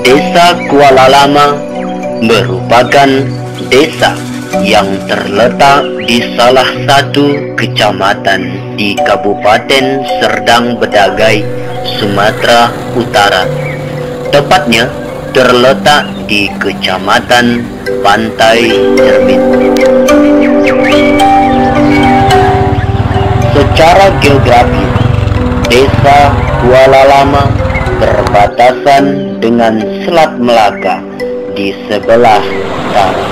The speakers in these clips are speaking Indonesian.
Desa Kuala Lama merupakan desa yang terletak di salah satu kecamatan di Kabupaten Serdang Bedagai, Sumatera Utara. Tepatnya terletak di Kecamatan Pantai Cermin. Secara geografis, Desa Kuala Lama berbatasan dengan Selat Melaka di sebelah utara.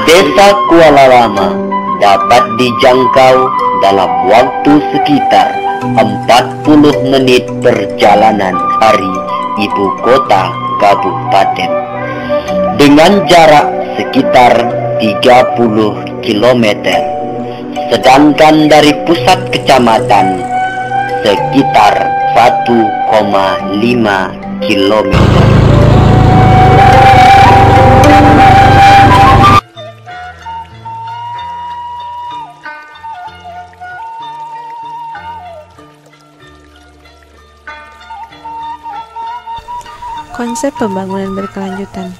Desa Kuala Lama dapat dijangkau dalam waktu sekitar 40 menit perjalanan dari ibu kota kabupaten, dengan jarak sekitar 30 km, sedangkan dari pusat kecamatan sekitar 1,5 km. Konsep pembangunan berkelanjutan.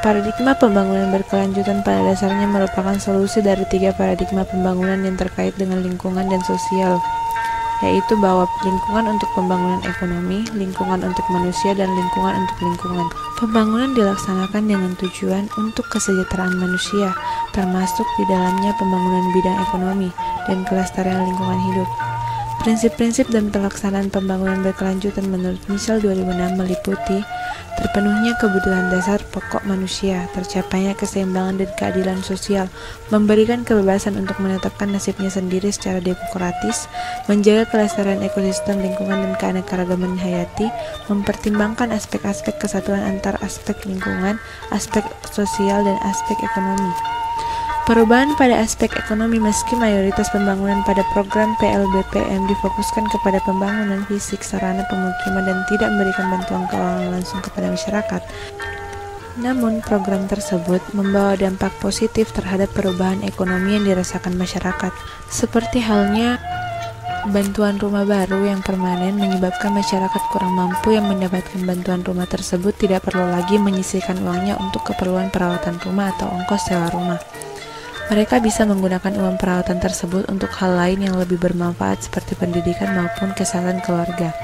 Paradigma pembangunan berkelanjutan pada dasarnya merupakan solusi dari 3 paradigma pembangunan yang terkait dengan lingkungan dan sosial, yaitu bahwa lingkungan untuk pembangunan ekonomi, lingkungan untuk manusia, dan lingkungan untuk lingkungan. Pembangunan dilaksanakan dengan tujuan untuk kesejahteraan manusia, termasuk di dalamnya pembangunan bidang ekonomi dan kelestarian lingkungan hidup. Prinsip-prinsip dan pelaksanaan pembangunan berkelanjutan menurut Michel 2006 meliputi terpenuhnya kebutuhan dasar pokok manusia, tercapainya keseimbangan dan keadilan sosial, memberikan kebebasan untuk menetapkan nasibnya sendiri secara demokratis, menjaga kelestarian ekosistem lingkungan dan keanekaragaman hayati, mempertimbangkan aspek-aspek kesatuan antar aspek lingkungan, aspek sosial, dan aspek ekonomi. Perubahan pada aspek ekonomi. Meski mayoritas pembangunan pada program PLBPM difokuskan kepada pembangunan fisik, sarana pemukiman, dan tidak memberikan bantuan keuangan langsung kepada masyarakat, namun program tersebut membawa dampak positif terhadap perubahan ekonomi yang dirasakan masyarakat. Seperti halnya bantuan rumah baru yang permanen menyebabkan masyarakat kurang mampu yang mendapatkan bantuan rumah tersebut tidak perlu lagi menyisihkan uangnya untuk keperluan perawatan rumah atau ongkos sewa rumah. Mereka bisa menggunakan uang perawatan tersebut untuk hal lain yang lebih bermanfaat seperti pendidikan maupun kesehatan keluarga.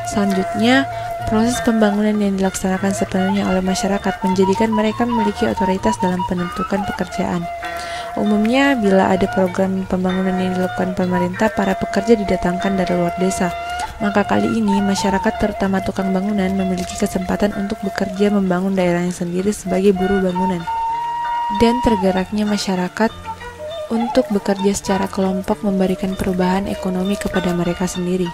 Selanjutnya, proses pembangunan yang dilaksanakan sepenuhnya oleh masyarakat menjadikan mereka memiliki otoritas dalam penentukan pekerjaan. Umumnya, bila ada program pembangunan yang dilakukan pemerintah, para pekerja didatangkan dari luar desa. Maka kali ini, masyarakat terutama tukang bangunan memiliki kesempatan untuk bekerja membangun daerahnya sendiri sebagai buruh bangunan. Dan tergeraknya masyarakat untuk bekerja secara kelompok memberikan perubahan ekonomi kepada mereka sendiri.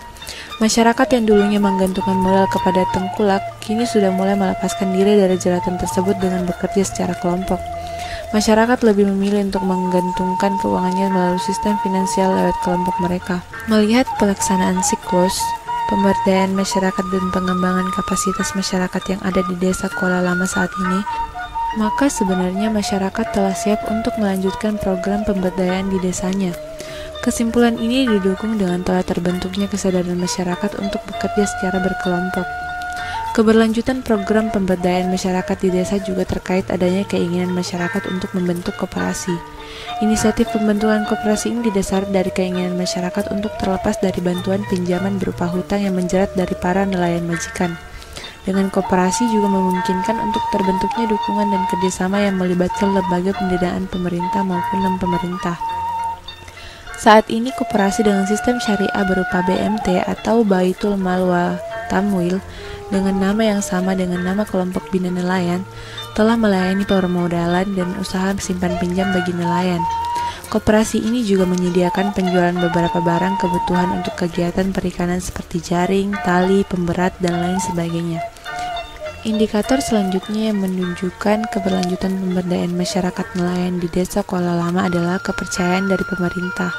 Masyarakat yang dulunya menggantungkan modal kepada tengkulak, kini sudah mulai melepaskan diri dari jeratan tersebut dengan bekerja secara kelompok. Masyarakat lebih memilih untuk menggantungkan keuangannya melalui sistem finansial lewat kelompok mereka. Melihat pelaksanaan siklus pemberdayaan masyarakat dan pengembangan kapasitas masyarakat yang ada di Desa Kuala Lama saat ini, maka sebenarnya masyarakat telah siap untuk melanjutkan program pemberdayaan di desanya. Kesimpulan ini didukung dengan telah terbentuknya kesadaran masyarakat untuk bekerja secara berkelompok. Keberlanjutan program pemberdayaan masyarakat di desa juga terkait adanya keinginan masyarakat untuk membentuk koperasi. Inisiatif pembentukan koperasi ini didasari dari keinginan masyarakat untuk terlepas dari bantuan pinjaman berupa hutang yang menjerat dari para nelayan majikan. Dengan koperasi juga memungkinkan untuk terbentuknya dukungan dan kerjasama yang melibatkan lembaga pendanaan pemerintah maupun non-pemerintah. Saat ini koperasi dengan sistem syariah berupa BMT atau Baitul Mal wa Tamwil dengan nama yang sama dengan nama kelompok bina nelayan telah melayani permodalan dan usaha simpan pinjam bagi nelayan. Koperasi ini juga menyediakan penjualan beberapa barang kebutuhan untuk kegiatan perikanan seperti jaring, tali, pemberat, dan lain sebagainya. Indikator selanjutnya yang menunjukkan keberlanjutan pemberdayaan masyarakat nelayan di Desa Kuala Lama adalah kepercayaan dari pemerintah,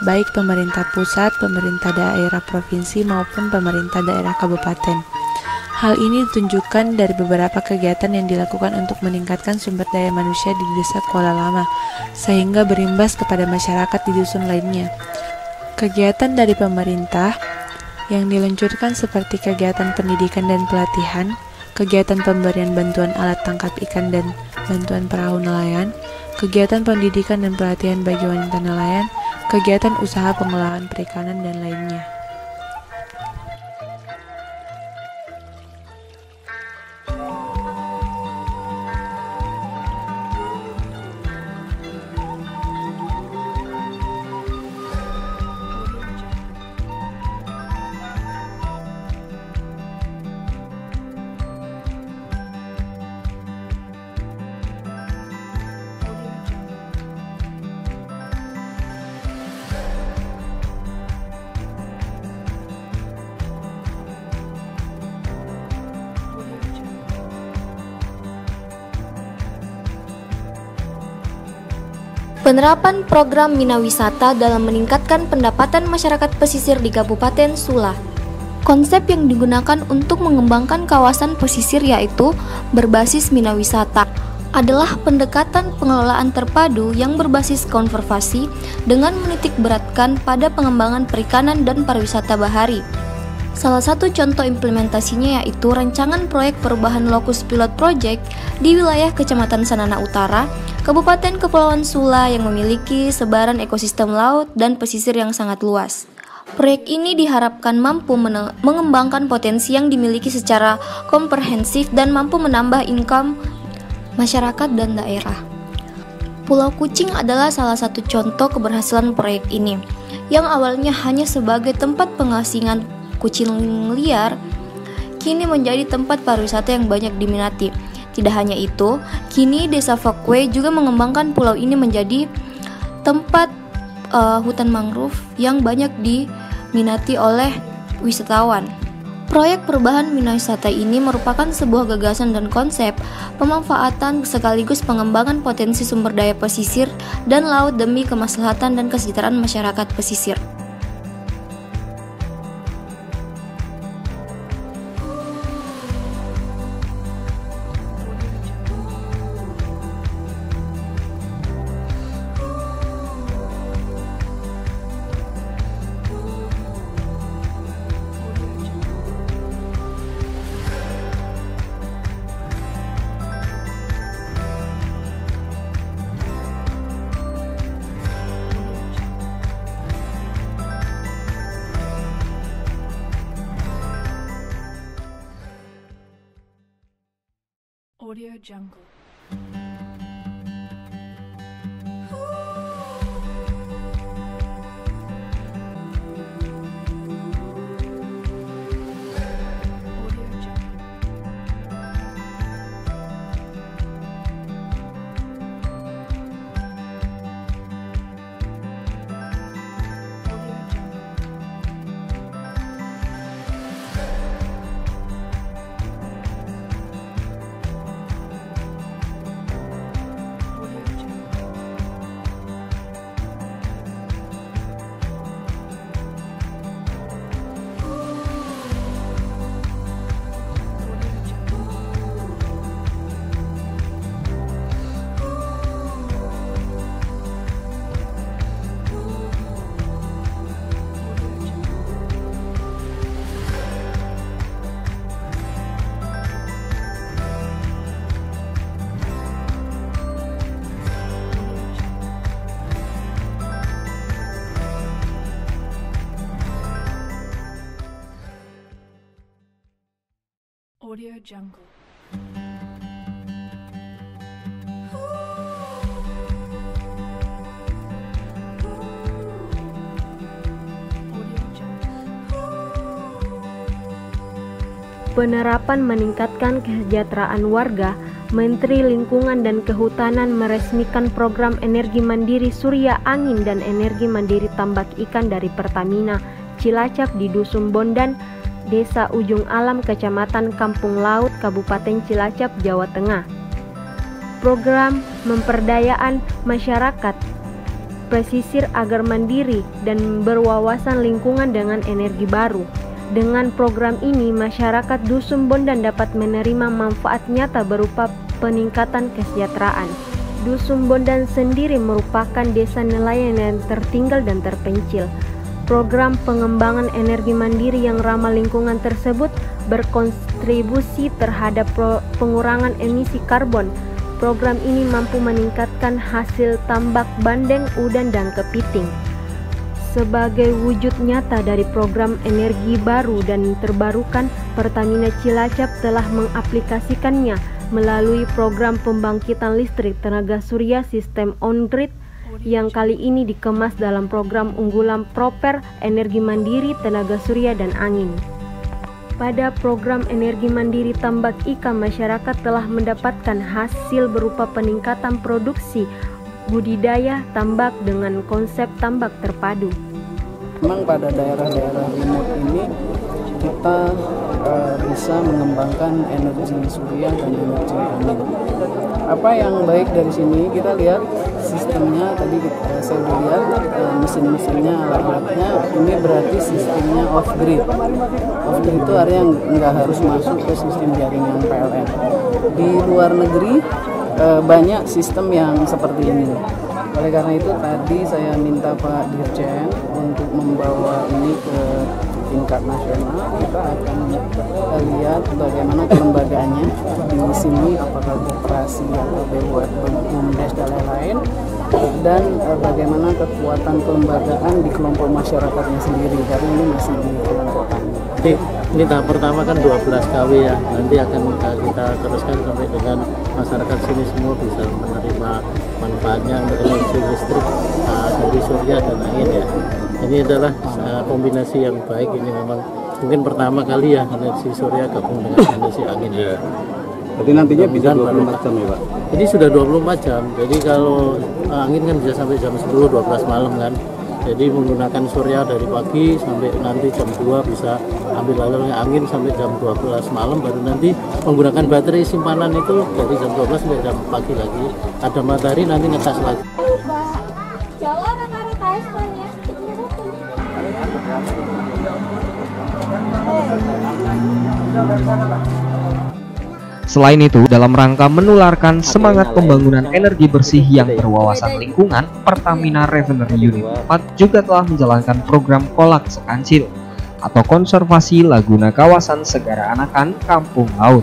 baik pemerintah pusat, pemerintah daerah provinsi, maupun pemerintah daerah kabupaten. Hal ini ditunjukkan dari beberapa kegiatan yang dilakukan untuk meningkatkan sumber daya manusia di Desa Kuala Lama, sehingga berimbas kepada masyarakat di dusun lainnya. Kegiatan dari pemerintah yang diluncurkan seperti kegiatan pendidikan dan pelatihan, kegiatan pemberian bantuan alat tangkap ikan dan bantuan perahu nelayan, kegiatan pendidikan dan pelatihan bagi wanita nelayan, kegiatan usaha pengolahan perikanan, dan lainnya. Penerapan program Minawisata dalam meningkatkan pendapatan masyarakat pesisir di Kabupaten Sula. Konsep yang digunakan untuk mengembangkan kawasan pesisir yaitu berbasis Minawisata adalah pendekatan pengelolaan terpadu yang berbasis konservasi dengan menitik beratkan pada pengembangan perikanan dan pariwisata bahari. Salah satu contoh implementasinya yaitu rancangan proyek perubahan lokus pilot project di wilayah Kecamatan Sanana Utara, Kabupaten Kepulauan Sula yang memiliki sebaran ekosistem laut dan pesisir yang sangat luas. Proyek ini diharapkan mampu mengembangkan potensi yang dimiliki secara komprehensif dan mampu menambah income masyarakat dan daerah. Pulau Kucing adalah salah satu contoh keberhasilan proyek ini, yang awalnya hanya sebagai tempat pengasingan kucing liar, kini menjadi tempat pariwisata yang banyak diminati. Tidak hanya itu, kini Desa Fakwe juga mengembangkan pulau ini menjadi tempat hutan mangrove yang banyak diminati oleh wisatawan. Proyek perubahan Minawisata ini merupakan sebuah gagasan dan konsep pemanfaatan sekaligus pengembangan potensi sumber daya pesisir dan laut demi kemaslahatan dan kesejahteraan masyarakat pesisir. Audio Jungle. Audio Jungle. Penerapan meningkatkan kesejahteraan warga. Menteri Lingkungan dan Kehutanan meresmikan program energi mandiri surya angin dan energi mandiri tambak ikan dari Pertamina Cilacap di Dusun Bondan, Desa Ujung Alam, Kecamatan Kampung Laut, Kabupaten Cilacap, Jawa Tengah. Program memperdayaan masyarakat pesisir agar mandiri dan berwawasan lingkungan dengan energi baru. Dengan program ini, masyarakat Dusun Bondan dapat menerima manfaat nyata berupa peningkatan kesejahteraan. Dusun Bondan sendiri merupakan desa nelayan yang tertinggal dan terpencil. Program pengembangan energi mandiri yang ramah lingkungan tersebut berkontribusi terhadap pengurangan emisi karbon. Program ini mampu meningkatkan hasil tambak bandeng, udan, dan kepiting. Sebagai wujud nyata dari program energi baru dan terbarukan, Pertamina Cilacap telah mengaplikasikannya melalui program pembangkitan listrik tenaga surya sistem on-grid yang kali ini dikemas dalam program unggulan Proper Energi Mandiri Tenaga Surya dan Angin. Pada program energi mandiri tambak ikan, masyarakat telah mendapatkan hasil berupa peningkatan produksi budidaya tambak dengan konsep tambak terpadu. Memang pada daerah-daerah remote ini kita bisa mengembangkan energi surya dan energi angin. Apa yang baik dari sini kita lihat sistemnya tadi saya udah lihat mesin-mesinnya, alat-alatnya, ini berarti sistemnya off grid. Off grid itu artinya nggak harus masuk ke sistem jaringan PLN. Di luar negeri banyak sistem yang seperti ini. Oleh karena itu tadi saya minta Pak Dirjen untuk membawa ini ke tingkat nasional. Kita akan lihat bagaimana kelembagaannya di sini, apakah koperasi atau BUMDes dan lain-lain, dan bagaimana kekuatan kelembagaan di kelompok masyarakatnya sendiri, karena ini masih di kelompokan. Ini tahap pertama kan 12 kW ya, nanti akan kita teruskan sampai dengan masyarakat sini semua bisa menerima manfaatnya untuk energi listrik dari surya dan angin ya. Ini adalah kombinasi yang baik, ini memang mungkin pertama kali ya energi surya gabung dengan energi angin ya. Jadi nantinya bisa 24 jam ya Pak? Ini sudah 24 jam, jadi kalau angin kan bisa sampai jam 10-12 malam kan. Jadi menggunakan surya dari pagi sampai nanti jam 2 bisa ambil alurnya angin sampai jam 12 malam, baru nanti menggunakan baterai simpanan itu dari jam 12 sampai jam pagi lagi. Ada matahari nanti ngecas lagi. Selain itu, dalam rangka menularkan semangat pembangunan energi bersih yang berwawasan lingkungan, Pertamina Refinery Unit 4 juga telah menjalankan program Kolak Sekancil atau konservasi laguna kawasan Segara Anakan Kampung Laut.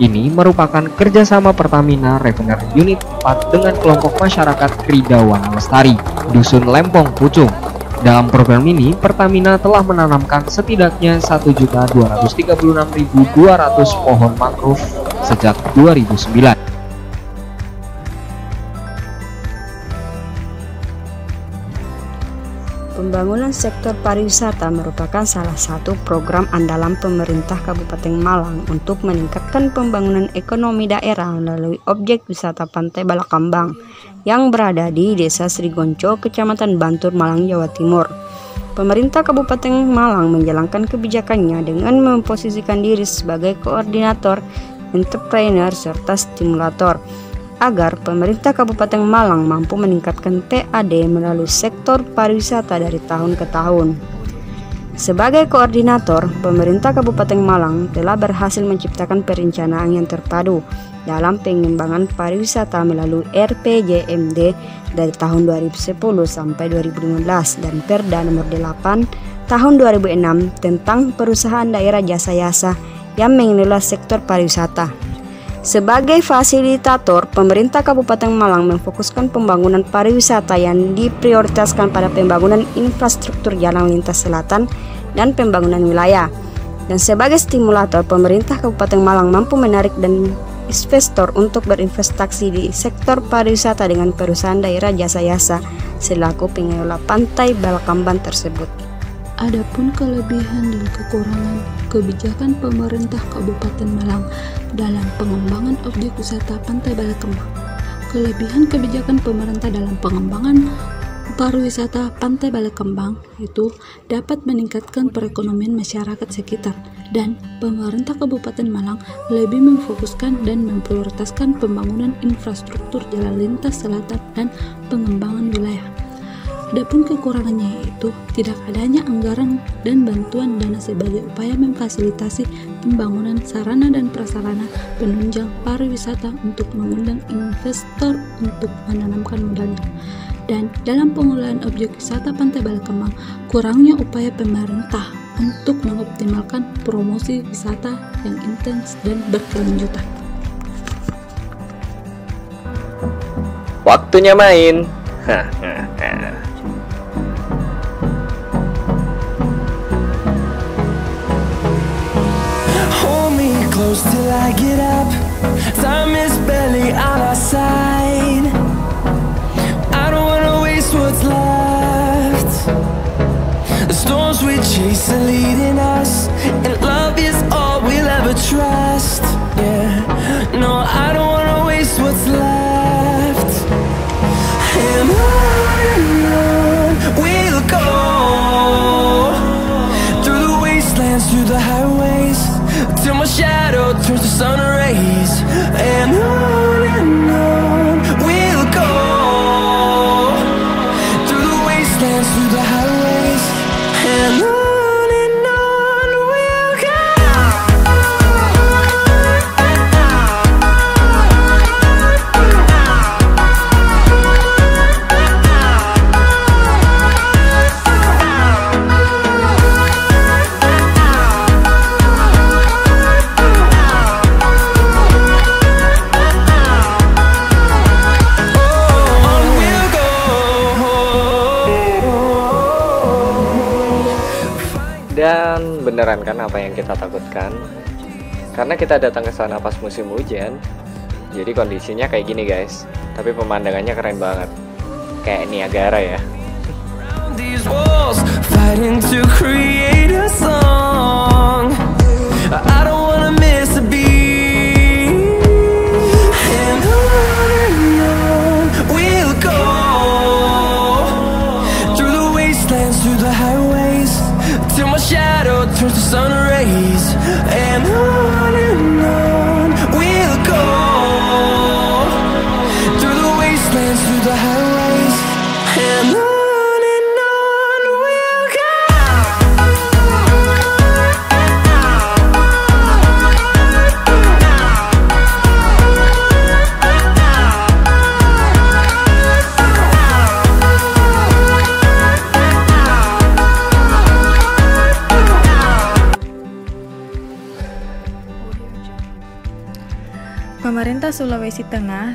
Ini merupakan kerjasama Pertamina Refinery Unit 4 dengan kelompok masyarakat Kridawan Lestari, Dusun Lempong Pucung. Dalam program ini, Pertamina telah menanamkan setidaknya 1.236.200 pohon mangrove sejak 2009. Pembangunan sektor pariwisata merupakan salah satu program andalan pemerintah Kabupaten Malang untuk meningkatkan pembangunan ekonomi daerah melalui objek wisata Pantai Balakambang yang berada di Desa Srigonco, Kecamatan Bantur, Malang, Jawa Timur. Pemerintah Kabupaten Malang menjalankan kebijakannya dengan memposisikan diri sebagai koordinator, entrepreneur, serta stimulator agar pemerintah Kabupaten Malang mampu meningkatkan PAD melalui sektor pariwisata dari tahun ke tahun. Sebagai koordinator, pemerintah Kabupaten Malang telah berhasil menciptakan perencanaan yang terpadu dalam pengembangan pariwisata melalui RPJMD dari tahun 2010 sampai 2015 dan Perda nomor 8 tahun 2006 tentang perusahaan daerah jasa-jasa yang mengelola sektor pariwisata. Sebagai fasilitator, pemerintah Kabupaten Malang memfokuskan pembangunan pariwisata yang diprioritaskan pada pembangunan infrastruktur jalan lintas selatan dan pembangunan wilayah. Dan sebagai stimulator, pemerintah Kabupaten Malang mampu menarik dan investor untuk berinvestasi di sektor pariwisata dengan perusahaan daerah jasa-jasa selaku pengelola Pantai Balakambang tersebut. Adapun kelebihan dan kekurangan kebijakan pemerintah Kabupaten Malang dalam pengembangan objek wisata Pantai Balakambang. Kelebihan kebijakan pemerintah dalam pengembangan pariwisata Pantai Balakambang itu dapat meningkatkan perekonomian masyarakat sekitar, dan pemerintah Kabupaten Malang lebih memfokuskan dan memprioritaskan pembangunan infrastruktur jalan lintas selatan dan pengembangan wilayah. Adapun kekurangannya yaitu tidak adanya anggaran dan bantuan dana sebagai upaya memfasilitasi pembangunan sarana dan prasarana penunjang pariwisata untuk mengundang investor untuk menanamkan modalnya. Dan dalam pengelolaan objek wisata Pantai Balakemang, kurangnya upaya pemerintah untuk mengoptimalkan promosi wisata yang intens dan berkelanjutan. Waktunya main. Hold me close till I get up. Time is barely on our side. I don't wanna waste what's left. The storms we chase are leading us, and love is all we'll ever trust. Yeah, no, I don't wanna waste what's left. And on we'll go, through the wastelands, through the highways, till my shadow turns to sun rays. And on we'll go, through the wastelands, through the highways, and on we'll go. Dan beneran kan apa yang kita takutkan? Karena kita datang ke sana pas musim hujan. Jadi kondisinya kayak gini guys. Tapi pemandangannya keren banget. Kayak Niagara ya. These walls fighting to create a song. I don't wanna miss a beat. And on we'll go, through the wastelands, through the highways, till my shadow turns to sun rays. And on we'll go, through the wastelands, through the highways, and on we'll go. Pemerintah Sulawesi Tengah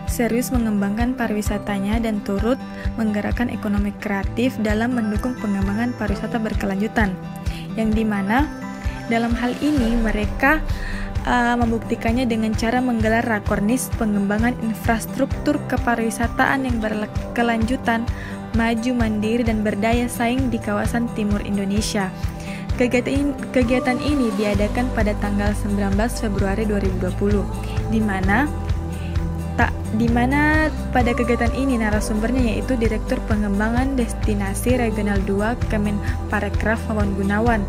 serius mengembangkan pariwisatanya dan turut menggerakkan ekonomi kreatif dalam mendukung pengembangan pariwisata berkelanjutan, yang dimana dalam hal ini mereka membuktikannya dengan cara menggelar rakornis pengembangan infrastruktur kepariwisataan yang berkelanjutan, maju, mandiri, dan berdaya saing di kawasan timur Indonesia. Kegiatan ini diadakan pada tanggal 19 Februari 2020, di mana pada kegiatan ini narasumbernya yaitu Direktur Pengembangan Destinasi Regional 2 Kemenparekraf Wawan Gunawan.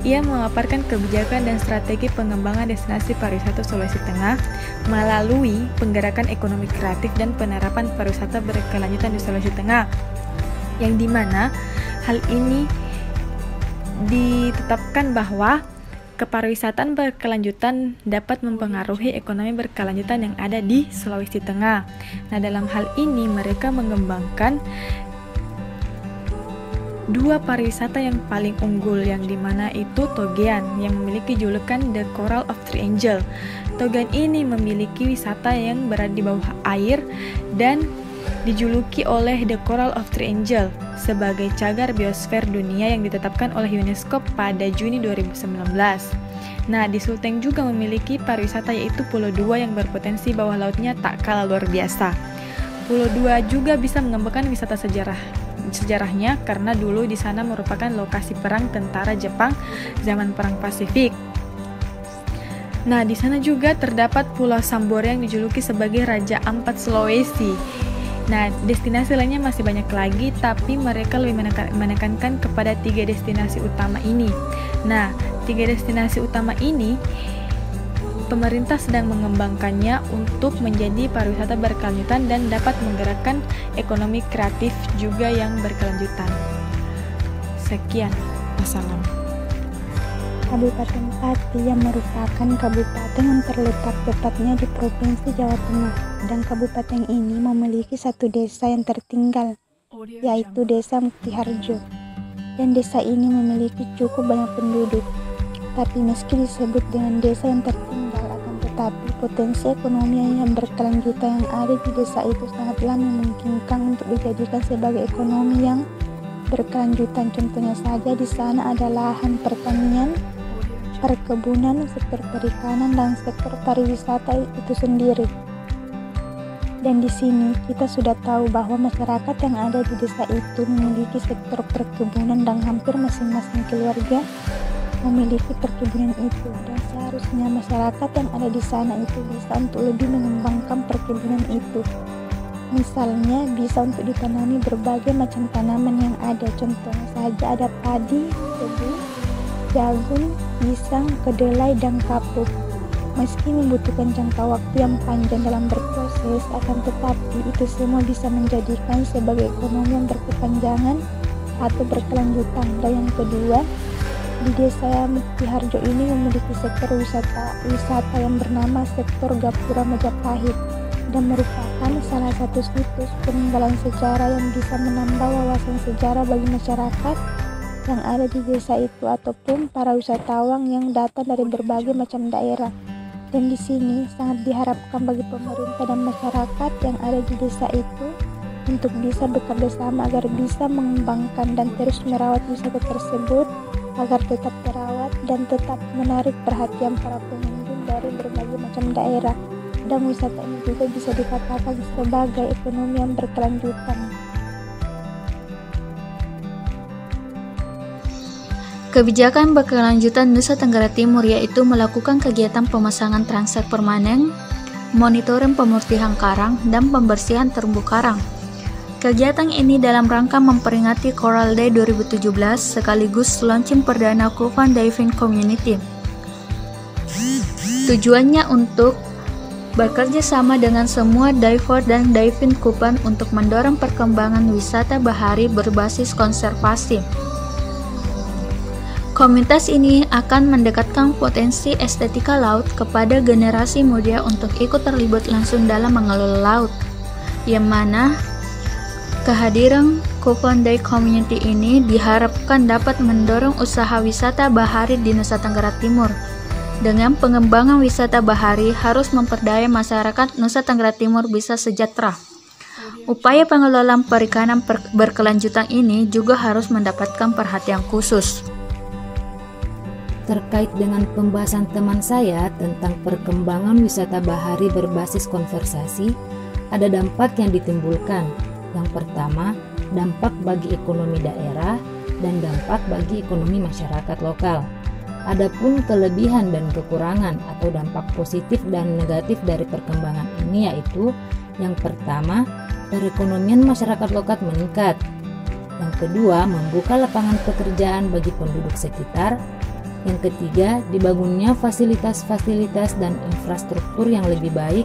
Ia memaparkan kebijakan dan strategi pengembangan destinasi pariwisata Sulawesi Tengah melalui penggerakan ekonomi kreatif dan penerapan pariwisata berkelanjutan di Sulawesi Tengah, yang dimana hal ini ditetapkan bahwa kepariwisataan berkelanjutan dapat mempengaruhi ekonomi berkelanjutan yang ada di Sulawesi Tengah. Nah, dalam hal ini mereka mengembangkan dua pariwisata yang paling unggul, yang dimana itu Togean yang memiliki julukan The Coral of Three Angels. Togean ini memiliki wisata yang berada di bawah air dan dijuluki oleh The Coral of Three Angels sebagai cagar biosfer dunia yang ditetapkan oleh UNESCO pada Juni 2019. Nah, di Sulteng juga memiliki pariwisata yaitu Pulau Dua yang berpotensi bawah lautnya tak kalah luar biasa. Pulau Dua juga bisa mengembangkan wisata sejarahnya karena dulu di sana merupakan lokasi perang tentara Jepang zaman Perang Pasifik. Nah, di sana juga terdapat Pulau Sambora yang dijuluki sebagai Raja Ampat Sulawesi. Nah, destinasi lainnya masih banyak lagi, tapi mereka lebih menekankan kepada 3 destinasi utama ini. Nah, 3 destinasi utama ini pemerintah sedang mengembangkannya untuk menjadi pariwisata berkelanjutan dan dapat menggerakkan ekonomi kreatif juga yang berkelanjutan. Sekian, wassalam. Kabupaten Pati yang merupakan kabupaten yang terletak tepatnya di Provinsi Jawa Tengah, dan kabupaten ini memiliki 1 desa yang tertinggal yaitu Desa Muktiharjo. Dan desa ini memiliki cukup banyak penduduk. Tapi meski disebut dengan desa yang tertinggal, akan tetapi potensi ekonomi yang berkelanjutan yang ada di desa itu sangatlah memungkinkan untuk dijadikan sebagai ekonomi yang berkelanjutan. Contohnya saja di sana ada lahan pertanian, perkebunan, sektor perikanan, dan sektor pariwisata itu sendiri. Dan di sini kita sudah tahu bahwa masyarakat yang ada di desa itu memiliki sektor perkebunan dan hampir masing-masing keluarga memiliki perkebunan itu. Dan seharusnya masyarakat yang ada di sana itu bisa untuk lebih mengembangkan perkebunan itu. Misalnya bisa untuk ditanami berbagai macam tanaman yang ada. Contohnya saja ada padi, tebu, jagung, pisang, kedelai, dan kapuk. Meski membutuhkan jangka waktu yang panjang dalam berproses, akan tetapi itu semua bisa menjadikan sebagai ekonomi yang berkepanjangan atau berkelanjutan. Dan yang kedua, di desa Muktiharjo ini memiliki sektor wisata yang bernama sektor Gapura Majapahit dan merupakan salah satu situs peninggalan sejarah yang bisa menambah wawasan sejarah bagi masyarakat yang ada di desa itu ataupun para wisatawan yang datang dari berbagai macam daerah. Dan di sini sangat diharapkan bagi pemerintah dan masyarakat yang ada di desa itu untuk bisa bekerja sama agar bisa mengembangkan dan terus merawat wisata tersebut agar tetap terawat dan tetap menarik perhatian para pengunjung dari berbagai macam daerah. Dan wisata ini juga bisa dikatakan sebagai ekonomi yang berkelanjutan. Kebijakan berkelanjutan Nusa Tenggara Timur yaitu melakukan kegiatan pemasangan transek permanen, monitoring pemutihan karang, dan pembersihan terumbu karang. Kegiatan ini dalam rangka memperingati Coral Day 2017 sekaligus launching perdana Kuvan Diving Community. Tujuannya untuk bekerja sama dengan semua diver dan diving Kuvan untuk mendorong perkembangan wisata bahari berbasis konservasi. Komunitas ini akan mendekatkan potensi estetika laut kepada generasi muda untuk ikut terlibat langsung dalam mengelola laut, yang mana kehadiran Kuvan Day Community ini diharapkan dapat mendorong usaha wisata bahari di Nusa Tenggara Timur. Dengan pengembangan wisata bahari harus memperdaya masyarakat Nusa Tenggara Timur bisa sejahtera. Upaya pengelolaan perikanan berkelanjutan ini juga harus mendapatkan perhatian khusus. Terkait dengan pembahasan teman saya tentang perkembangan wisata bahari berbasis konservasi, ada dampak yang ditimbulkan. Yang pertama, dampak bagi ekonomi daerah dan dampak bagi ekonomi masyarakat lokal. Adapun kelebihan dan kekurangan atau dampak positif dan negatif dari perkembangan ini yaitu yang pertama, perekonomian masyarakat lokal meningkat. Yang kedua, membuka lapangan pekerjaan bagi penduduk sekitar. Yang ketiga, dibangunnya fasilitas-fasilitas dan infrastruktur yang lebih baik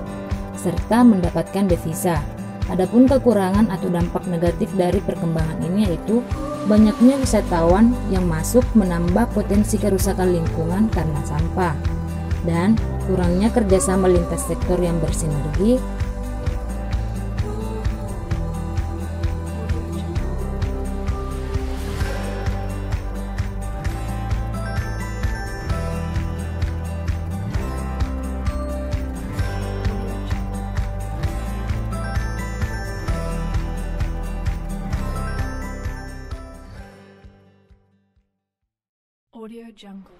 serta mendapatkan devisa. Adapun kekurangan atau dampak negatif dari perkembangan ini yaitu banyaknya wisatawan yang masuk menambah potensi kerusakan lingkungan karena sampah dan kurangnya kerjasama lintas sektor yang bersinergi. Audio Jungle.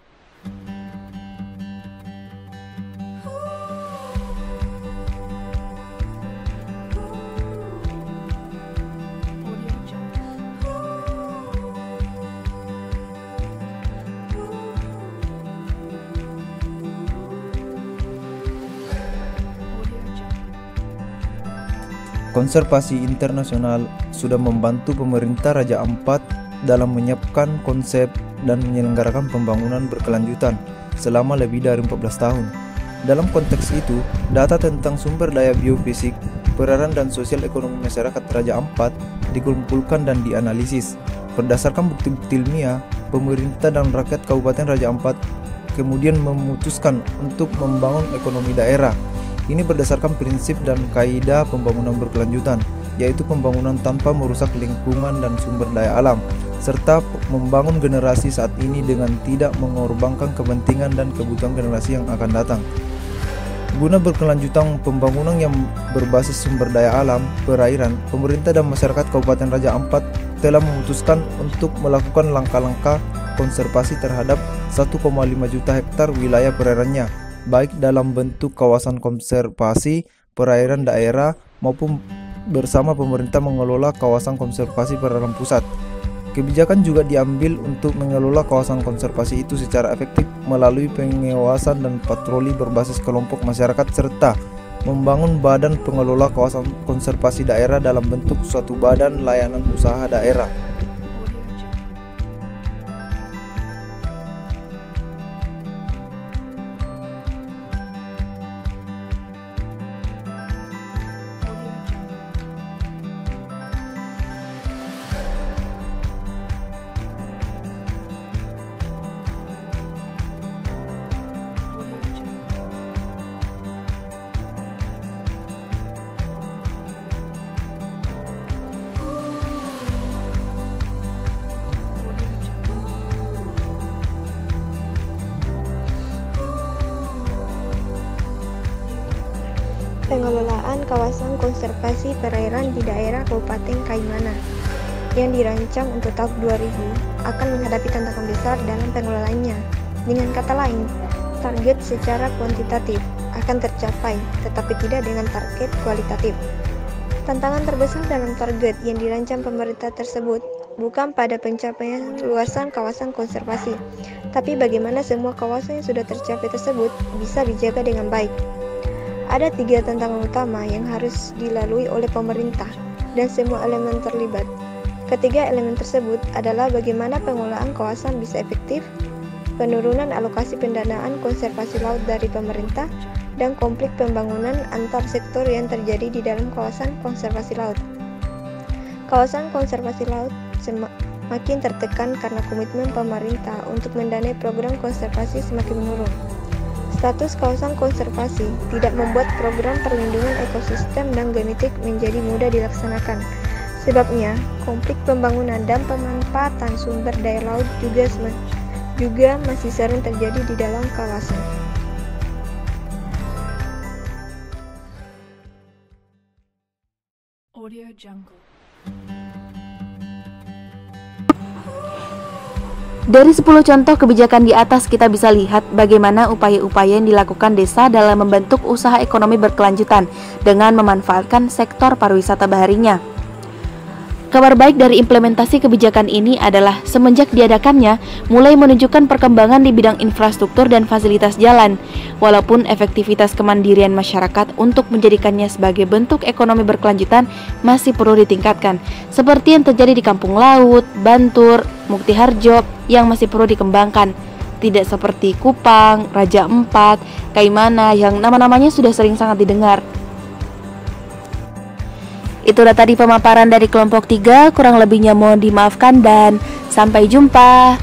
Konservasi internasional sudah membantu pemerintah Raja Ampat dalam menyiapkan konsep dan menyelenggarakan pembangunan berkelanjutan selama lebih dari 14 tahun. Dalam konteks itu, data tentang sumber daya biofisik, peranan dan sosial ekonomi masyarakat Raja Ampat dikumpulkan dan dianalisis. Berdasarkan bukti-bukti ilmiah, pemerintah dan rakyat Kabupaten Raja Ampat kemudian memutuskan untuk membangun ekonomi daerah Ini berdasarkan prinsip dan kaidah pembangunan berkelanjutan, yaitu pembangunan tanpa merusak lingkungan dan sumber daya alam, serta membangun generasi saat ini dengan tidak mengorbankan kepentingan dan kebutuhan generasi yang akan datang. Guna berkelanjutan pembangunan yang berbasis sumber daya alam, perairan, pemerintah dan masyarakat Kabupaten Raja Ampat telah memutuskan untuk melakukan langkah-langkah konservasi terhadap 1,5 juta hektar wilayah perairannya, baik dalam bentuk kawasan konservasi perairan daerah maupun bersama pemerintah mengelola kawasan konservasi perairan pusat. Kebijakan juga diambil untuk mengelola kawasan konservasi itu secara efektif melalui pengawasan dan patroli berbasis kelompok masyarakat serta membangun badan pengelola kawasan konservasi daerah dalam bentuk suatu badan layanan usaha daerah. Pengelolaan kawasan konservasi perairan di daerah Kabupaten Kaimana yang dirancang untuk tahun 2000 akan menghadapi tantangan besar dalam pengelolaannya. Dengan kata lain, target secara kuantitatif akan tercapai, tetapi tidak dengan target kualitatif. Tantangan terbesar dalam target yang dirancang pemerintah tersebut bukan pada pencapaian luasan kawasan konservasi, tapi bagaimana semua kawasan yang sudah tercapai tersebut bisa dijaga dengan baik. Ada 3 tantangan utama yang harus dilalui oleh pemerintah dan semua elemen terlibat. Ketiga elemen tersebut adalah bagaimana pengelolaan kawasan bisa efektif, penurunan alokasi pendanaan konservasi laut dari pemerintah, dan konflik pembangunan antar sektor yang terjadi di dalam kawasan konservasi laut. Kawasan konservasi laut semakin tertekan karena komitmen pemerintah untuk mendanai program konservasi semakin menurun. Status kawasan konservasi tidak membuat program perlindungan ekosistem dan genetik menjadi mudah dilaksanakan. Sebabnya, konflik pembangunan dan pemanfaatan sumber daya laut juga masih sering terjadi di dalam kawasan. Audio Jungle. Dari 10 contoh kebijakan di atas kita bisa lihat bagaimana upaya-upaya yang dilakukan desa dalam membentuk usaha ekonomi berkelanjutan dengan memanfaatkan sektor pariwisata baharinya. Kabar baik dari implementasi kebijakan ini adalah semenjak diadakannya mulai menunjukkan perkembangan di bidang infrastruktur dan fasilitas jalan, walaupun efektivitas kemandirian masyarakat untuk menjadikannya sebagai bentuk ekonomi berkelanjutan masih perlu ditingkatkan, seperti yang terjadi di Kampung Laut, Bantur, Mukti Harjo yang masih perlu dikembangkan. Tidak seperti Kupang, Raja Ampat, Kaimana yang nama-namanya sudah sering sangat didengar. Itulah tadi pemaparan dari kelompok 3, kurang lebihnya mohon dimaafkan dan sampai jumpa.